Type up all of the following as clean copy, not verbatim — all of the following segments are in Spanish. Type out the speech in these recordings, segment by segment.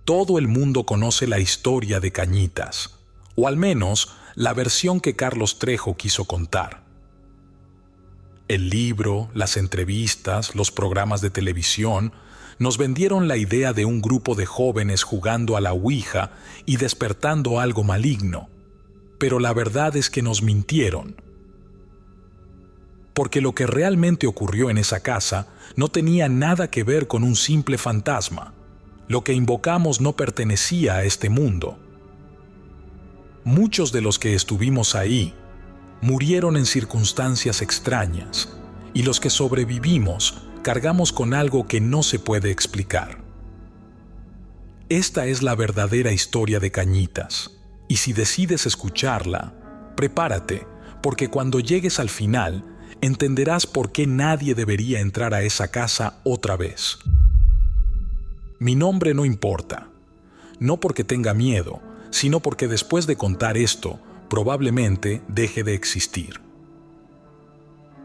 Todo el mundo conoce la historia de Cañitas, o al menos la versión que Carlos Trejo quiso contar. El libro, las entrevistas, los programas de televisión nos vendieron la idea de un grupo de jóvenes jugando a la Ouija y despertando algo maligno. Pero la verdad es que nos mintieron. Porque lo que realmente ocurrió en esa casa no tenía nada que ver con un simple fantasma. Lo que invocamos no pertenecía a este mundo. Muchos de los que estuvimos ahí murieron en circunstancias extrañas, y los que sobrevivimos cargamos con algo que no se puede explicar. Esta es la verdadera historia de Cañitas, y si decides escucharla, prepárate, porque cuando llegues al final, entenderás por qué nadie debería entrar a esa casa otra vez. Mi nombre no importa, no porque tenga miedo, sino porque después de contar esto, probablemente deje de existir.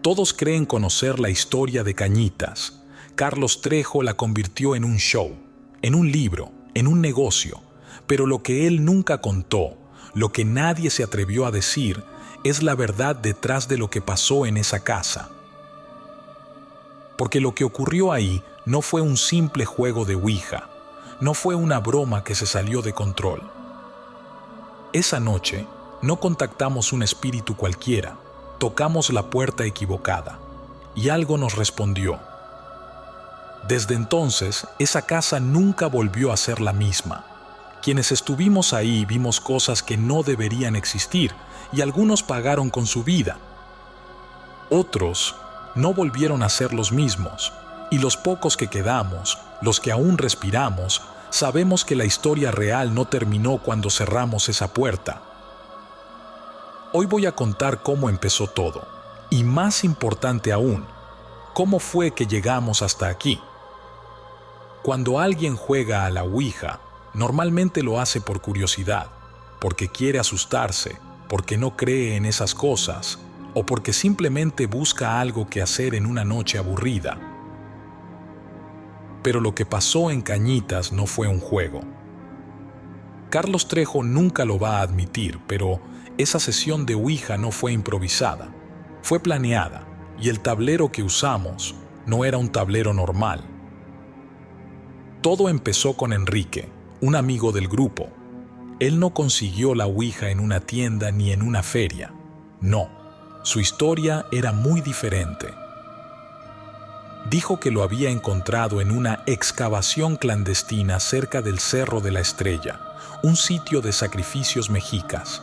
Todos creen conocer la historia de Cañitas. Carlos Trejo la convirtió en un show, en un libro, en un negocio, pero lo que él nunca contó, lo que nadie se atrevió a decir, es la verdad detrás de lo que pasó en esa casa. Porque lo que ocurrió ahí no fue un simple juego de Ouija, no fue una broma que se salió de control. Esa noche no contactamos un espíritu cualquiera, tocamos la puerta equivocada y algo nos respondió. Desde entonces, esa casa nunca volvió a ser la misma. Quienes estuvimos ahí vimos cosas que no deberían existir y algunos pagaron con su vida. Otros no volvieron a ser los mismos, y los pocos que quedamos, los que aún respiramos, sabemos que la historia real no terminó cuando cerramos esa puerta. Hoy voy a contar cómo empezó todo, y más importante aún, cómo fue que llegamos hasta aquí. Cuando alguien juega a la Ouija, normalmente lo hace por curiosidad, porque quiere asustarse, porque no cree en esas cosas, o porque simplemente busca algo que hacer en una noche aburrida. Pero lo que pasó en Cañitas no fue un juego. Carlos Trejo nunca lo va a admitir, pero esa sesión de Ouija no fue improvisada, fue planeada, y el tablero que usamos no era un tablero normal. Todo empezó con Enrique, un amigo del grupo. Él no consiguió la Ouija en una tienda ni en una feria. No, su historia era muy diferente. Dijo que lo había encontrado en una excavación clandestina cerca del Cerro de la Estrella, un sitio de sacrificios mexicas.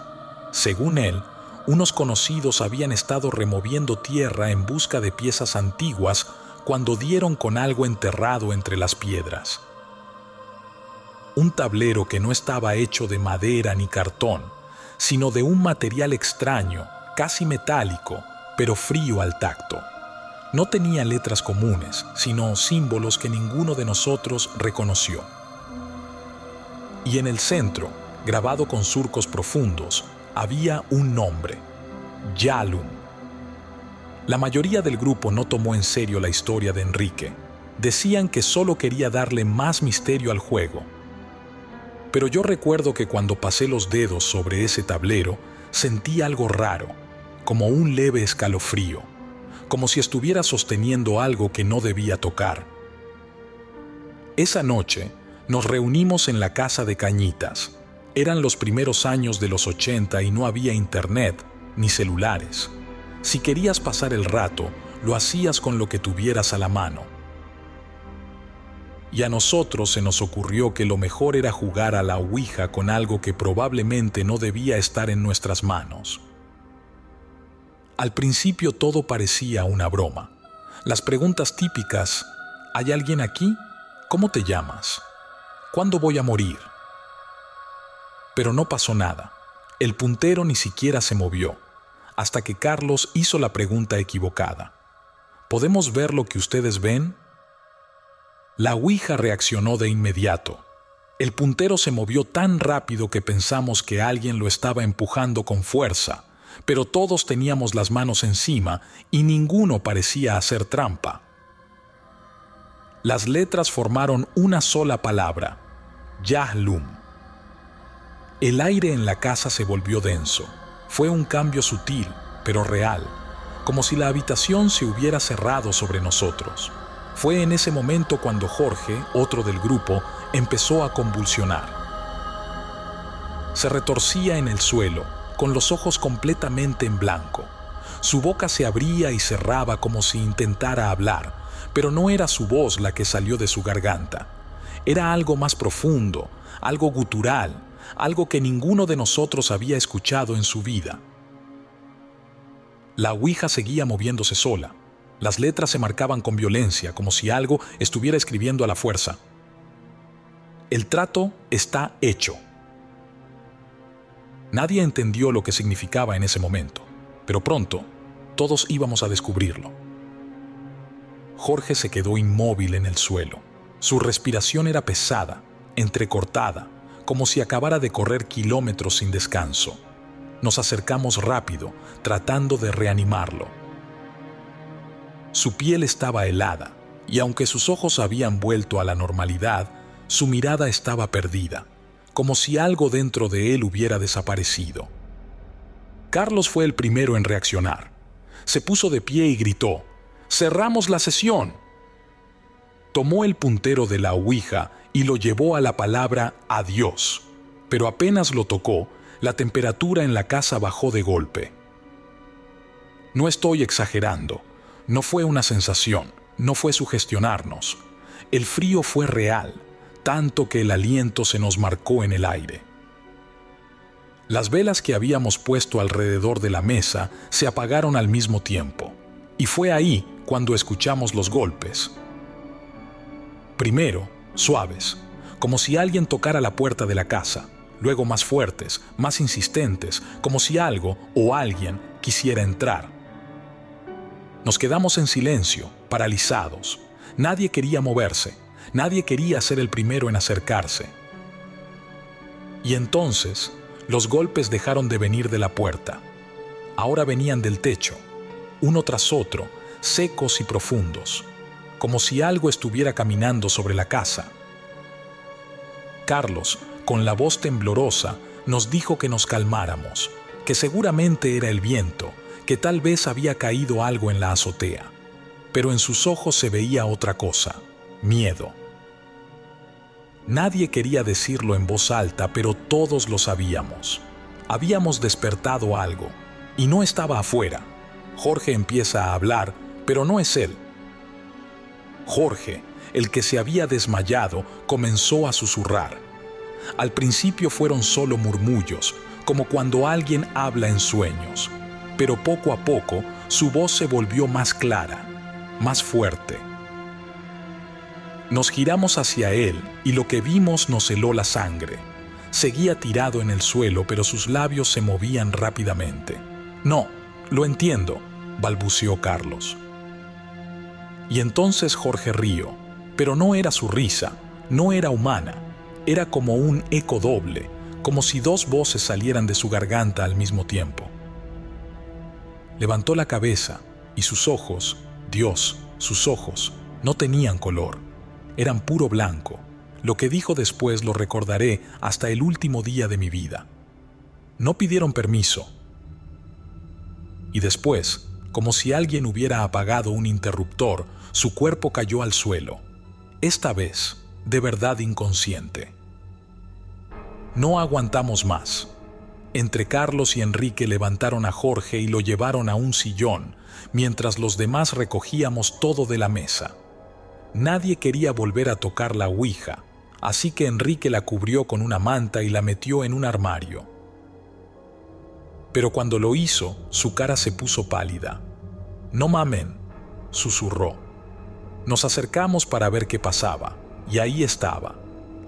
Según él, unos conocidos habían estado removiendo tierra en busca de piezas antiguas cuando dieron con algo enterrado entre las piedras. Un tablero que no estaba hecho de madera ni cartón, sino de un material extraño, casi metálico, pero frío al tacto. No tenía letras comunes, sino símbolos que ninguno de nosotros reconoció. Y en el centro, grabado con surcos profundos, había un nombre: Yalum. La mayoría del grupo no tomó en serio la historia de Enrique. Decían que solo quería darle más misterio al juego. Pero yo recuerdo que cuando pasé los dedos sobre ese tablero, sentí algo raro, como un leve escalofrío, como si estuviera sosteniendo algo que no debía tocar. Esa noche nos reunimos en la casa de Cañitas. Eran los primeros años de los 80 y no había internet ni celulares. Si querías pasar el rato, lo hacías con lo que tuvieras a la mano. Y a nosotros se nos ocurrió que lo mejor era jugar a la Ouija con algo que probablemente no debía estar en nuestras manos. Al principio todo parecía una broma. Las preguntas típicas: ¿hay alguien aquí? ¿Cómo te llamas? ¿Cuándo voy a morir? Pero no pasó nada. El puntero ni siquiera se movió, hasta que Carlos hizo la pregunta equivocada. ¿Podemos ver lo que ustedes ven? La Ouija reaccionó de inmediato. El puntero se movió tan rápido que pensamos que alguien lo estaba empujando con fuerza, pero todos teníamos las manos encima y ninguno parecía hacer trampa. Las letras formaron una sola palabra: Yahlum. El aire en la casa se volvió denso. Fue un cambio sutil, pero real, como si la habitación se hubiera cerrado sobre nosotros. Fue en ese momento cuando Jorge, otro del grupo, empezó a convulsionar. Se retorcía en el suelo, con los ojos completamente en blanco. Su boca se abría y cerraba como si intentara hablar, pero no era su voz la que salió de su garganta. Era algo más profundo, algo gutural, algo que ninguno de nosotros había escuchado en su vida. La ouija seguía moviéndose sola. Las letras se marcaban con violencia, como si algo estuviera escribiendo a la fuerza. El trato está hecho. Nadie entendió lo que significaba en ese momento, pero pronto todos íbamos a descubrirlo. Jorge se quedó inmóvil en el suelo. Su respiración era pesada, entrecortada, como si acabara de correr kilómetros sin descanso. Nos acercamos rápido, tratando de reanimarlo. Su piel estaba helada, y aunque sus ojos habían vuelto a la normalidad, su mirada estaba perdida, como si algo dentro de él hubiera desaparecido. Carlos fue el primero en reaccionar. Se puso de pie y gritó: «¡Cerramos la sesión!». Tomó el puntero de la ouija y lo llevó a la palabra adiós, pero apenas lo tocó, la temperatura en la casa bajó de golpe. No estoy exagerando, no fue una sensación, no fue sugestionarnos. El frío fue real, tanto que el aliento se nos marcó en el aire. Las velas que habíamos puesto alrededor de la mesa se apagaron al mismo tiempo, y fue ahí cuando escuchamos los golpes. Primero, suaves, como si alguien tocara la puerta de la casa, luego más fuertes, más insistentes, como si algo o alguien quisiera entrar. Nos quedamos en silencio, paralizados. Nadie quería moverse, nadie quería ser el primero en acercarse. Y entonces, los golpes dejaron de venir de la puerta. Ahora venían del techo, uno tras otro, secos y profundos, como si algo estuviera caminando sobre la casa. Carlos, con la voz temblorosa, nos dijo que nos calmáramos, que seguramente era el viento, que tal vez había caído algo en la azotea. Pero en sus ojos se veía otra cosa: miedo. Nadie quería decirlo en voz alta, pero todos lo sabíamos. Habíamos despertado algo, y no estaba afuera. Jorge empieza a hablar, pero no es él. Jorge, el que se había desmayado, comenzó a susurrar. Al principio fueron solo murmullos, como cuando alguien habla en sueños, pero poco a poco su voz se volvió más clara, más fuerte. Nos giramos hacia él y lo que vimos nos heló la sangre. Seguía tirado en el suelo, pero sus labios se movían rápidamente. «No, lo entiendo», balbuceó Carlos. Y entonces Jorge rió, pero no era su risa, no era humana, era como un eco doble, como si dos voces salieran de su garganta al mismo tiempo. Levantó la cabeza y sus ojos, Dios, sus ojos, no tenían color, eran puro blanco. Lo que dijo después lo recordaré hasta el último día de mi vida. No pidieron permiso. Y después, como si alguien hubiera apagado un interruptor, su cuerpo cayó al suelo. Esta vez, de verdad inconsciente. No aguantamos más. Entre Carlos y Enrique levantaron a Jorge y lo llevaron a un sillón, mientras los demás recogíamos todo de la mesa. Nadie quería volver a tocar la ouija, así que Enrique la cubrió con una manta y la metió en un armario. Pero cuando lo hizo, su cara se puso pálida. «No mamen», susurró. Nos acercamos para ver qué pasaba, y ahí estaba.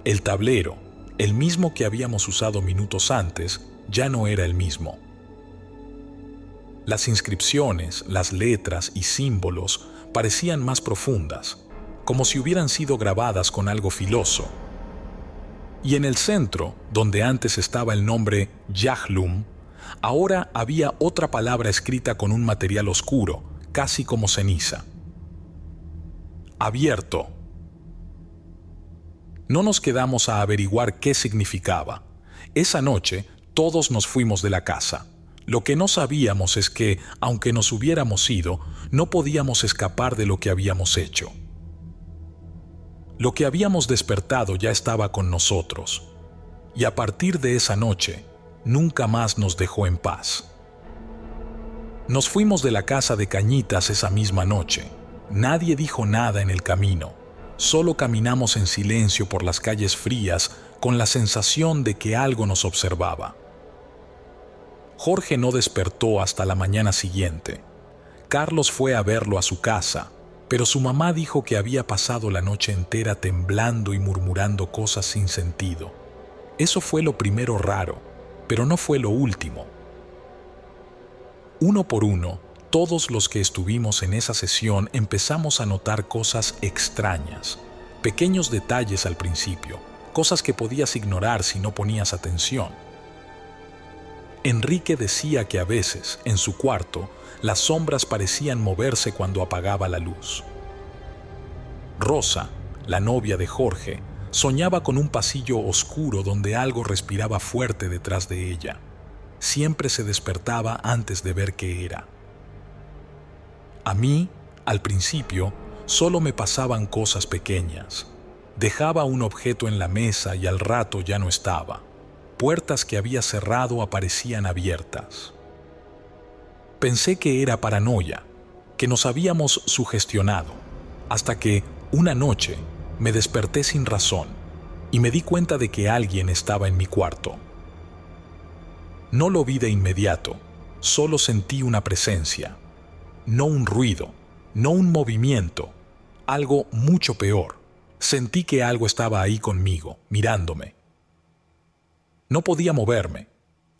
El tablero, el mismo que habíamos usado minutos antes, ya no era el mismo. Las inscripciones, las letras y símbolos parecían más profundas, como si hubieran sido grabadas con algo filoso. Y en el centro, donde antes estaba el nombre Yahlum, ahora había otra palabra escrita con un material oscuro, casi como ceniza. Abierto. No nos quedamos a averiguar qué significaba. Esa noche, todos nos fuimos de la casa. Lo que no sabíamos es que, aunque nos hubiéramos ido, no podíamos escapar de lo que habíamos hecho. Lo que habíamos despertado ya estaba con nosotros, y a partir de esa noche, nunca más nos dejó en paz. Nos fuimos de la casa de Cañitas esa misma noche. Nadie dijo nada en el camino. Solo caminamos en silencio por las calles frías con la sensación de que algo nos observaba. Jorge no despertó hasta la mañana siguiente. Carlos fue a verlo a su casa, pero su mamá dijo que había pasado la noche entera temblando y murmurando cosas sin sentido. Eso fue lo primero raro, pero no fue lo último. Uno por uno, todos los que estuvimos en esa sesión empezamos a notar cosas extrañas, pequeños detalles al principio, cosas que podías ignorar si no ponías atención. Enrique decía que a veces, en su cuarto, las sombras parecían moverse cuando apagaba la luz. Rosa, la novia de Jorge, soñaba con un pasillo oscuro donde algo respiraba fuerte detrás de ella. Siempre se despertaba antes de ver qué era. A mí, al principio, solo me pasaban cosas pequeñas. Dejaba un objeto en la mesa y al rato ya no estaba. Puertas que había cerrado aparecían abiertas. Pensé que era paranoia, que nos habíamos sugestionado, hasta que, una noche, me desperté sin razón y me di cuenta de que alguien estaba en mi cuarto. No lo vi de inmediato, solo sentí una presencia. No un ruido, no un movimiento, algo mucho peor. Sentí que algo estaba ahí conmigo, mirándome. No podía moverme.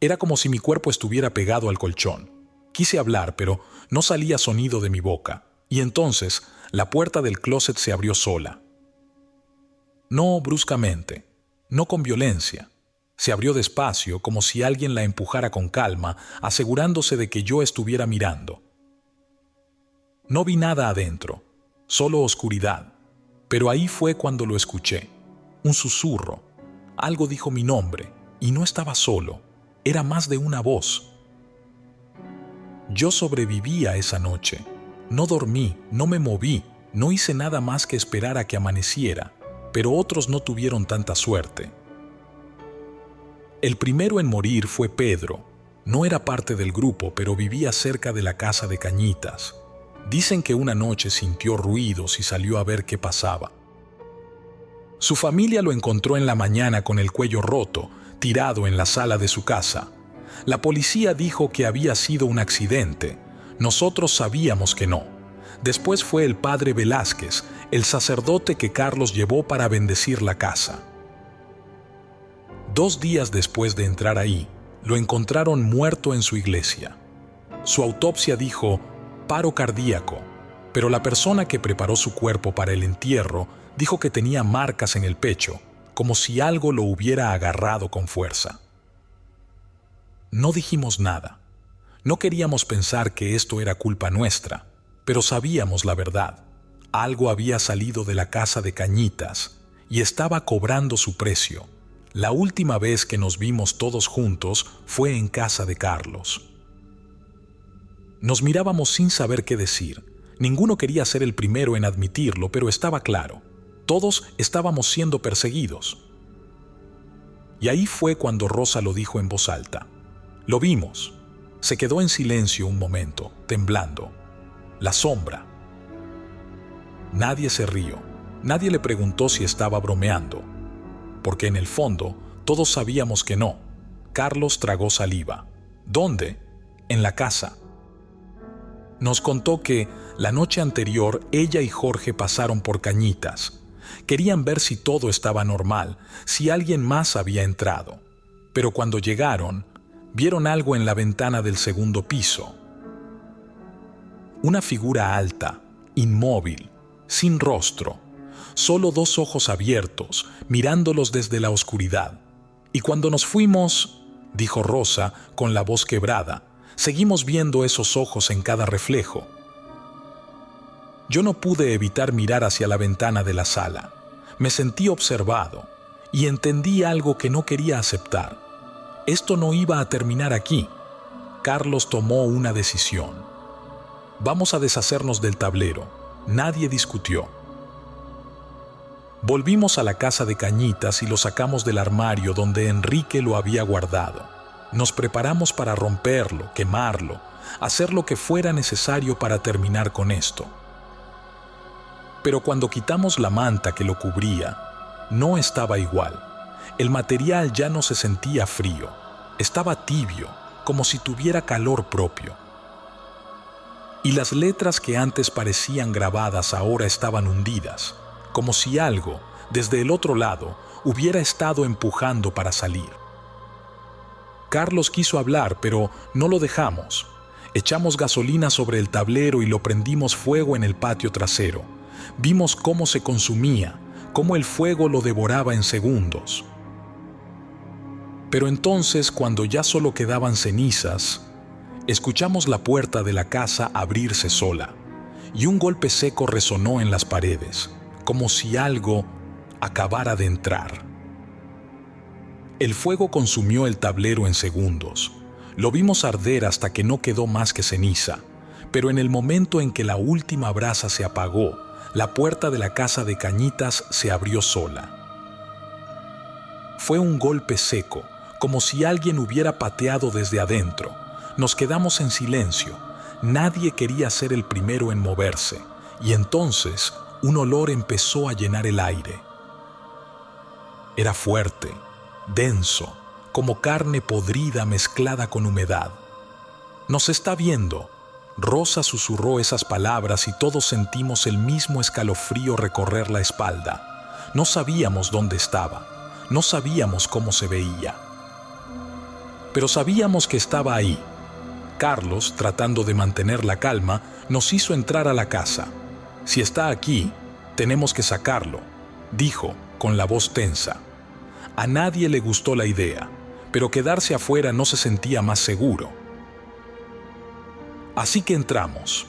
Era como si mi cuerpo estuviera pegado al colchón. Quise hablar, pero no salía sonido de mi boca. Y entonces la puerta del closet se abrió sola. No bruscamente, no con violencia. Se abrió despacio, como si alguien la empujara con calma, asegurándose de que yo estuviera mirando. No vi nada adentro, solo oscuridad. Pero ahí fue cuando lo escuché. Un susurro. Algo dijo mi nombre. Y no estaba solo, era más de una voz. Yo sobreviví a esa noche. No dormí, no me moví, no hice nada más que esperar a que amaneciera, pero otros no tuvieron tanta suerte. El primero en morir fue Pedro. No era parte del grupo, pero vivía cerca de la casa de Cañitas. Dicen que una noche sintió ruidos y salió a ver qué pasaba. Su familia lo encontró en la mañana con el cuello roto, tirado en la sala de su casa. La policía dijo que había sido un accidente. Nosotros sabíamos que no. Después fue el padre Velázquez, el sacerdote que Carlos llevó para bendecir la casa. 2 días después de entrar ahí, lo encontraron muerto en su iglesia. Su autopsia dijo paro cardíaco, pero la persona que preparó su cuerpo para el entierro dijo que tenía marcas en el pecho, como si algo lo hubiera agarrado con fuerza. No dijimos nada. No queríamos pensar que esto era culpa nuestra, pero sabíamos la verdad. Algo había salido de la casa de Cañitas y estaba cobrando su precio. La última vez que nos vimos todos juntos fue en casa de Carlos. Nos mirábamos sin saber qué decir. Ninguno quería ser el primero en admitirlo, pero estaba claro. Todos estábamos siendo perseguidos. Y ahí fue cuando Rosa lo dijo en voz alta. Lo vimos. Se quedó en silencio un momento, temblando. La sombra. Nadie se rió. Nadie le preguntó si estaba bromeando. Porque en el fondo, todos sabíamos que no. Carlos tragó saliva. ¿Dónde? En la casa. Nos contó que la noche anterior ella y Jorge pasaron por Cañitas. Querían ver si todo estaba normal, si alguien más había entrado. Pero cuando llegaron, vieron algo en la ventana del segundo piso. Una figura alta, inmóvil, sin rostro, solo 2 ojos abiertos, mirándolos desde la oscuridad. Y cuando nos fuimos, dijo Rosa con la voz quebrada, seguimos viendo esos ojos en cada reflejo. Yo no pude evitar mirar hacia la ventana de la sala. Me sentí observado y entendí algo que no quería aceptar. Esto no iba a terminar aquí. Carlos tomó una decisión. Vamos a deshacernos del tablero. Nadie discutió. Volvimos a la casa de Cañitas y lo sacamos del armario donde Enrique lo había guardado. Nos preparamos para romperlo, quemarlo, hacer lo que fuera necesario para terminar con esto. Pero cuando quitamos la manta que lo cubría, no estaba igual. El material ya no se sentía frío, estaba tibio, como si tuviera calor propio. Y las letras que antes parecían grabadas ahora estaban hundidas, como si algo, desde el otro lado, hubiera estado empujando para salir. Carlos quiso hablar, pero no lo dejamos. Echamos gasolina sobre el tablero y lo prendimos fuego en el patio trasero. Vimos cómo se consumía, cómo el fuego lo devoraba en segundos. Pero entonces, cuando ya solo quedaban cenizas, escuchamos la puerta de la casa abrirse sola, y un golpe seco resonó en las paredes, como si algo acabara de entrar. El fuego consumió el tablero en segundos. Lo vimos arder hasta que no quedó más que ceniza, pero en el momento en que la última brasa se apagó, la puerta de la casa de Cañitas se abrió sola. Fue un golpe seco, como si alguien hubiera pateado desde adentro. Nos quedamos en silencio. Nadie quería ser el primero en moverse, y entonces un olor empezó a llenar el aire. Era fuerte, denso, como carne podrida mezclada con humedad. «Nos está viendo». Rosa susurró esas palabras y todos sentimos el mismo escalofrío recorrer la espalda. No sabíamos dónde estaba, no sabíamos cómo se veía. Pero sabíamos que estaba ahí. Carlos, tratando de mantener la calma, nos hizo entrar a la casa. «Si está aquí, tenemos que sacarlo», dijo con la voz tensa. A nadie le gustó la idea, pero quedarse afuera no se sentía más seguro. Así que entramos,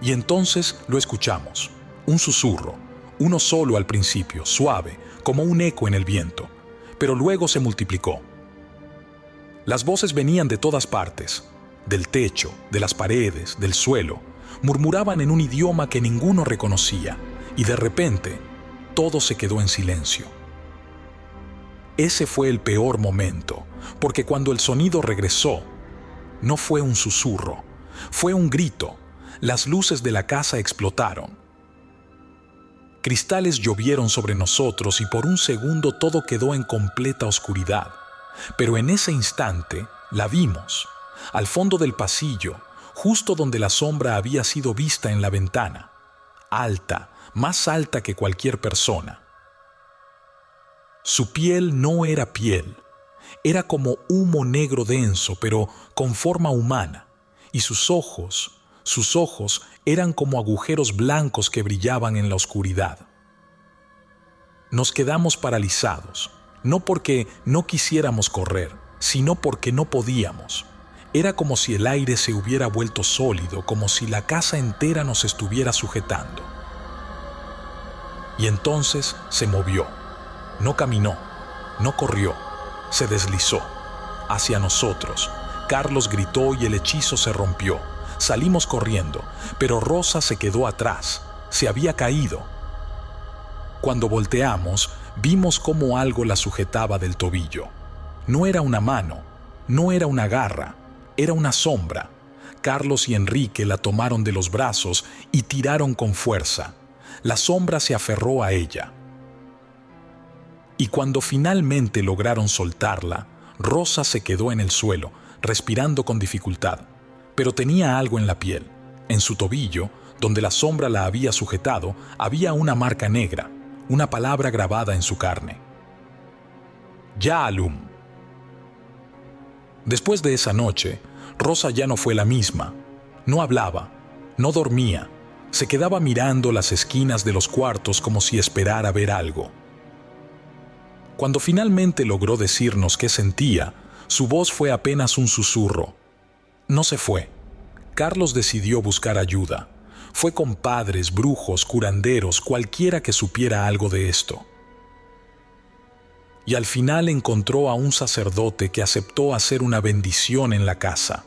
y entonces lo escuchamos. Un susurro, uno solo al principio, suave, como un eco en el viento, pero luego se multiplicó. Las voces venían de todas partes, del techo, de las paredes, del suelo, murmuraban en un idioma que ninguno reconocía, y de repente todo se quedó en silencio. Ese fue el peor momento, porque cuando el sonido regresó, no fue un susurro, fue un grito. Las luces de la casa explotaron. Cristales llovieron sobre nosotros y por un segundo todo quedó en completa oscuridad. Pero en ese instante la vimos, al fondo del pasillo, justo donde la sombra había sido vista en la ventana. Alta, más alta que cualquier persona. Su piel no era piel, era como humo negro denso, pero con forma humana, y sus ojos eran como agujeros blancos que brillaban en la oscuridad. Nos quedamos paralizados, no porque no quisiéramos correr, sino porque no podíamos. Era como si el aire se hubiera vuelto sólido, como si la casa entera nos estuviera sujetando. Y entonces se movió. No caminó, no corrió, se deslizó hacia nosotros. Carlos gritó y el hechizo se rompió. Salimos corriendo, pero Rosa se quedó atrás, se había caído. Cuando volteamos, vimos cómo algo la sujetaba del tobillo. No era una mano, no era una garra, era una sombra. Carlos y Enrique la tomaron de los brazos y tiraron con fuerza. La sombra se aferró a ella. Y cuando finalmente lograron soltarla, Rosa se quedó en el suelo, respirando con dificultad, pero tenía algo en la piel. En su tobillo, donde la sombra la había sujetado, había una marca negra, una palabra grabada en su carne. Yaalum. Después de esa noche, Rosa ya no fue la misma. No hablaba, no dormía, se quedaba mirando las esquinas de los cuartos como si esperara ver algo. Cuando finalmente logró decirnos qué sentía, su voz fue apenas un susurro. No se fue. Carlos decidió buscar ayuda. Fue con padres, brujos, curanderos, cualquiera que supiera algo de esto. y al final encontró a un sacerdote que aceptó hacer una bendición en la casa,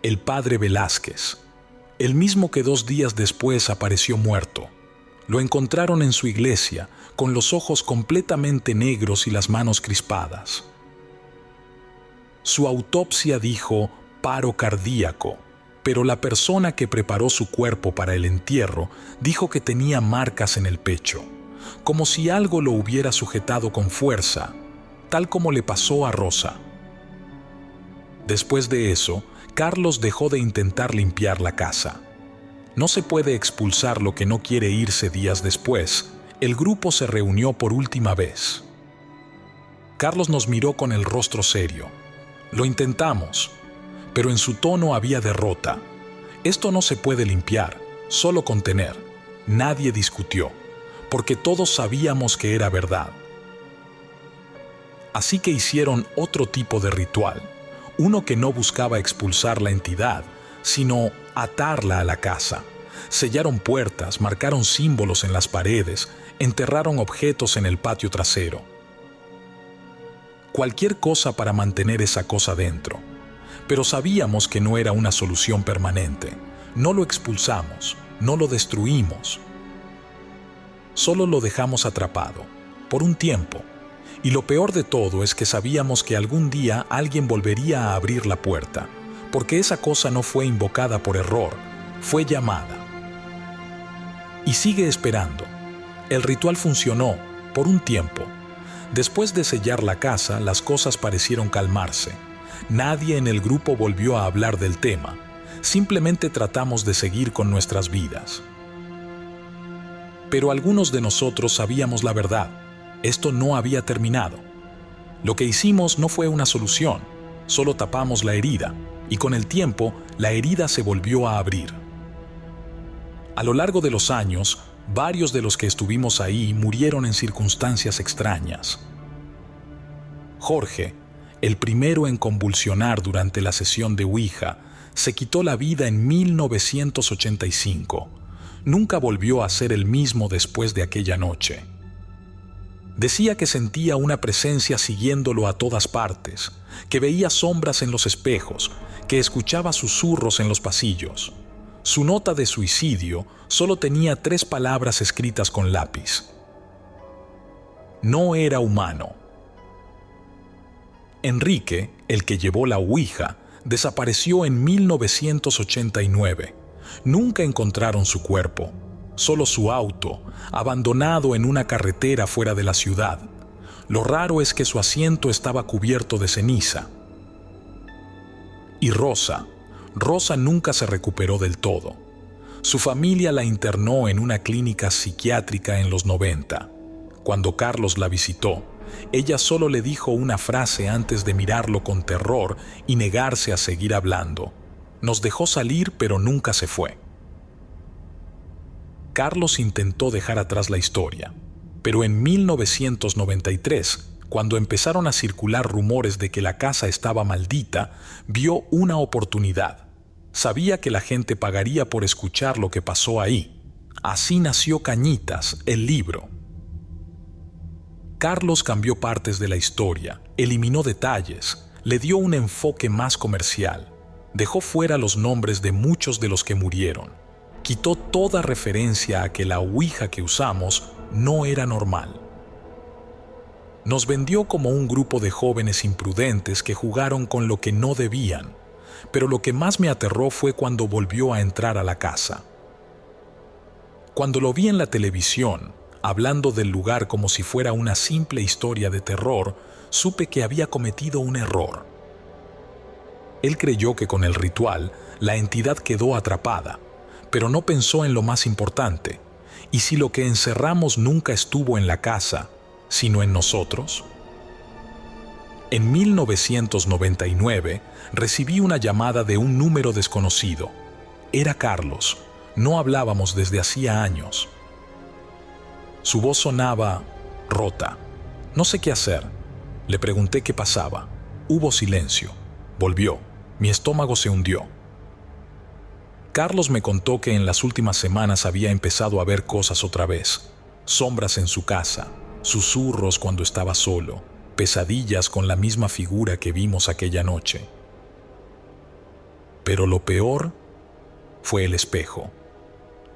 el padre Velázquez, el mismo que 2 días después apareció muerto. Lo encontraron en su iglesia, con los ojos completamente negros y las manos crispadas. Su autopsia dijo paro cardíaco, pero la persona que preparó su cuerpo para el entierro dijo que tenía marcas en el pecho, como si algo lo hubiera sujetado con fuerza, tal como le pasó a Rosa. Después de eso, Carlos dejó de intentar limpiar la casa. No se puede expulsar lo que no quiere irse. Días después, el grupo se reunió por última vez. Carlos nos miró con el rostro serio. Lo intentamos, pero en su tono había derrota. Esto no se puede limpiar, solo contener. Nadie discutió, porque todos sabíamos que era verdad. Así que hicieron otro tipo de ritual, uno que no buscaba expulsar la entidad, sino atarla a la casa. Sellaron puertas, marcaron símbolos en las paredes, enterraron objetos en el patio trasero. Cualquier cosa para mantener esa cosa dentro. Pero sabíamos que no era una solución permanente. No lo expulsamos, no lo destruimos. Solo lo dejamos atrapado, por un tiempo. Y lo peor de todo es que sabíamos que algún día alguien volvería a abrir la puerta, porque esa cosa no fue invocada por error, fue llamada. Y sigue esperando. El ritual funcionó, por un tiempo. Después de sellar la casa, las cosas parecieron calmarse. Nadie en el grupo volvió a hablar del tema. Simplemente tratamos de seguir con nuestras vidas. Pero algunos de nosotros sabíamos la verdad. Esto no había terminado. Lo que hicimos no fue una solución, solo tapamos la herida, y con el tiempo la herida se volvió a abrir. A lo largo de los años, varios de los que estuvimos ahí murieron en circunstancias extrañas. Jorge, el primero en convulsionar durante la sesión de Ouija, se quitó la vida en 1985. Nunca volvió a ser el mismo después de aquella noche. Decía que sentía una presencia siguiéndolo a todas partes, que veía sombras en los espejos, que escuchaba susurros en los pasillos. Su nota de suicidio solo tenía 3 palabras escritas con lápiz. No era humano. Enrique, el que llevó la Ouija, desapareció en 1989. Nunca encontraron su cuerpo, solo su auto, abandonado en una carretera fuera de la ciudad. Lo raro es que su asiento estaba cubierto de ceniza. Y Rosa nunca se recuperó del todo. Su familia la internó en una clínica psiquiátrica en los 90. Cuando Carlos la visitó, ella solo le dijo una frase antes de mirarlo con terror y negarse a seguir hablando. Nos dejó salir, pero nunca se fue. Carlos intentó dejar atrás la historia, pero en 1993, cuando empezaron a circular rumores de que la casa estaba maldita, vio una oportunidad. Sabía que la gente pagaría por escuchar lo que pasó ahí. Así nació Cañitas, el libro. Carlos cambió partes de la historia, eliminó detalles, le dio un enfoque más comercial, dejó fuera los nombres de muchos de los que murieron, quitó toda referencia a que la Ouija que usamos no era normal. Nos vendió como un grupo de jóvenes imprudentes que jugaron con lo que no debían, pero lo que más me aterró fue cuando volvió a entrar a la casa. Cuando lo vi en la televisión, hablando del lugar como si fuera una simple historia de terror, supe que había cometido un error. Él creyó que con el ritual la entidad quedó atrapada, pero no pensó en lo más importante. ¿Y si lo que encerramos nunca estuvo en la casa, sino en nosotros? En 1999 recibí una llamada de un número desconocido. Era Carlos. No hablábamos desde hacía años. Su voz sonaba rota. No sé qué hacer. Le pregunté qué pasaba. Hubo silencio. Volvió. Mi estómago se hundió. Carlos me contó que en las últimas semanas había empezado a ver cosas otra vez. Sombras en su casa, susurros cuando estaba solo. pesadillas con la misma figura que vimos aquella noche. Pero lo peor fue el espejo.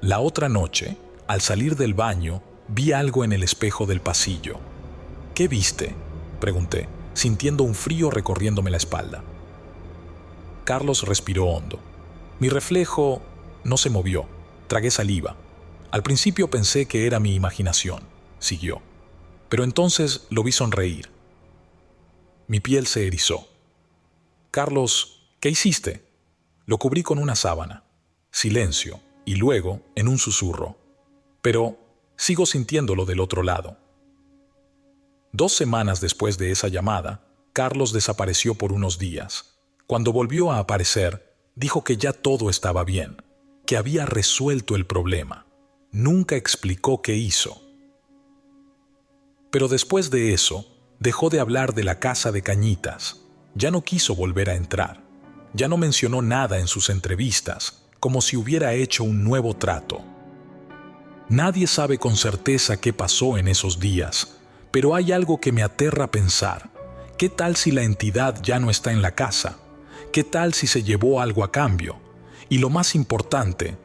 La otra noche, al salir del baño, vi algo en el espejo del pasillo. ¿Qué viste?, pregunté, sintiendo un frío recorriéndome la espalda. Carlos respiró hondo. Mi reflejo no se movió. Tragué saliva. Al principio pensé que era mi imaginación, siguió. Pero entonces lo vi sonreír. Mi piel se erizó. Carlos, ¿qué hiciste? Lo cubrí con una sábana. Silencio, y luego, en un susurro. Pero sigo sintiéndolo del otro lado. 2 semanas después de esa llamada, Carlos desapareció por unos días. Cuando volvió a aparecer, dijo que ya todo estaba bien, que había resuelto el problema. Nunca explicó qué hizo. Pero después de eso, dejó de hablar de la casa de Cañitas. Ya no quiso volver a entrar. Ya no mencionó nada en sus entrevistas, como si hubiera hecho un nuevo trato. Nadie sabe con certeza qué pasó en esos días, pero hay algo que me aterra pensar. ¿Qué tal si la entidad ya no está en la casa? ¿Qué tal si se llevó algo a cambio? Y lo más importante,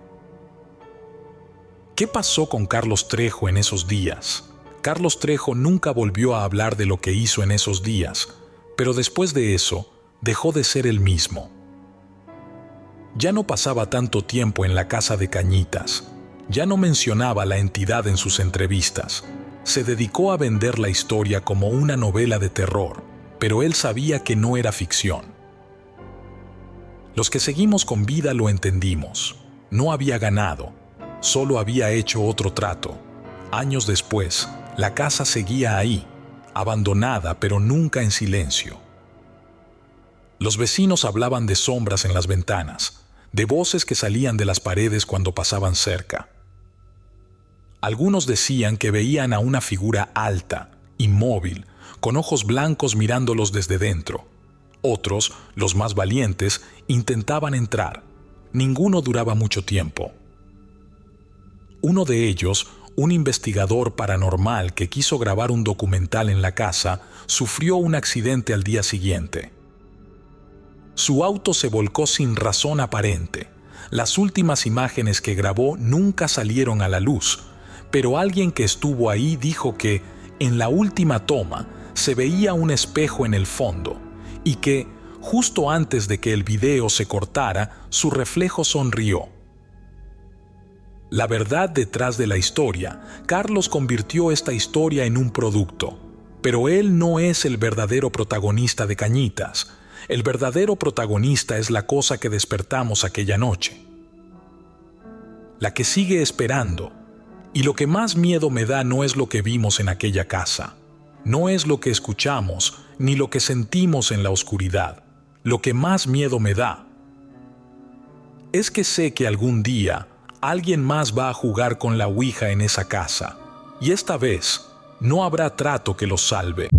¿qué pasó con Carlos Trejo en esos días? Carlos Trejo nunca volvió a hablar de lo que hizo en esos días, pero después de eso, dejó de ser el mismo. Ya no pasaba tanto tiempo en la casa de Cañitas, ya no mencionaba la entidad en sus entrevistas. Se dedicó a vender la historia como una novela de terror, pero él sabía que no era ficción. Los que seguimos con vida lo entendimos. No había ganado, solo había hecho otro trato. Años después, la casa seguía ahí, abandonada pero nunca en silencio. Los vecinos hablaban de sombras en las ventanas, de voces que salían de las paredes cuando pasaban cerca. Algunos decían que veían a una figura alta, inmóvil, con ojos blancos mirándolos desde dentro. Otros, los más valientes, intentaban entrar. Ninguno duraba mucho tiempo. Uno de ellos, un investigador paranormal que quiso grabar un documental en la casa, sufrió un accidente al día siguiente. Su auto se volcó sin razón aparente. Las últimas imágenes que grabó nunca salieron a la luz, pero alguien que estuvo ahí dijo que, en la última toma, se veía un espejo en el fondo y que, justo antes de que el video se cortara, su reflejo sonrió. La verdad detrás de la historia, Carlos convirtió esta historia en un producto, pero él no es el verdadero protagonista de Cañitas. El verdadero protagonista es la cosa que despertamos aquella noche, la que sigue esperando. Y lo que más miedo me da no es lo que vimos en aquella casa, no es lo que escuchamos ni lo que sentimos en la oscuridad. Lo que más miedo me da es que sé que algún día alguien más va a jugar con la ouija en esa casa, y esta vez no habrá trato que los salve.